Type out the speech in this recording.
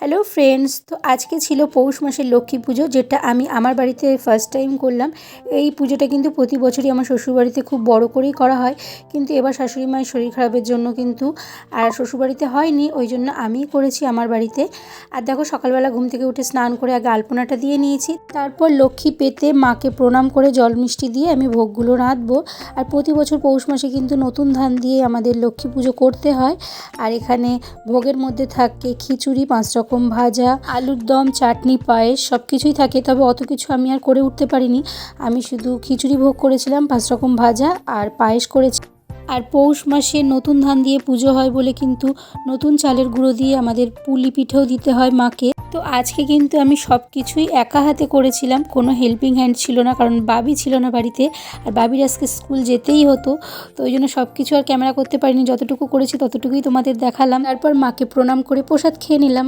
Hello friends, তো আজকে ছিল পৌষ মাসের লক্ষ্মী পুজো, যেটা আমি আমার বাড়িতে ফার্স্ট টাইম করলাম। এই পুজোটা কিন্তু প্রতি বছরই আমার শ্বশুরবাড়িতে খুব বড় করেই করা হয়, কিন্তু এবার শাশুড়ি মায়ের শরীর খারাপের জন্য কিন্তু আর শ্বশুরবাড়িতে হয়নি, ওই জন্য আমিই করেছি আমার বাড়িতে। আর দেখো, সকালবেলা ঘুম থেকে উঠে স্নান করে আগে আলপনাটা দিয়ে নিয়েছি, তারপর লক্ষ্মী পেতে মাকে প্রণাম করে জল মিষ্টি দিয়ে আমি ভোগগুলো রাঁধবো। আর প্রতি বছর পৌষ মাসে কিন্তু নতুন ধান দিয়ে আমাদের লক্ষ্মী পুজো করতে হয়। আর এখানে ভোগের মধ্যে থাকে খিচুড়ি, 5 রকম ভাজা, আলুর দম, চাটনি, পায়েস সব কিছুই থাকে। তবে অত কিছু আমি আর করে উঠতে পারিনি, আমি শুধু খিচুড়ি ভোগ করেছিলাম, 5 রকম ভাজা আর পায়েস করেছি। আর পৌষ মাসে নতুন ধান দিয়ে পুজো হয় বলে কিন্তু নতুন চালের গুঁড়ো দিয়ে আমাদের পুলি পিঠেও দিতে হয় মাকে। তো আজকে কিন্তু আমি সব কিছুই একা হাতে করেছিলাম, কোনো হেল্পিং হ্যান্ড ছিল না, কারণ বাবি ছিল না বাড়িতে, আর বাবির আজকে স্কুল যেতেই হতো। তো ওই জন্য সব কিছু আর ক্যামেরা করতে পারিনি, যতটুকু করেছি ততটুকুই তোমাদের দেখালাম। তারপর মাকে প্রণাম করে প্রসাদ খেয়ে নিলাম।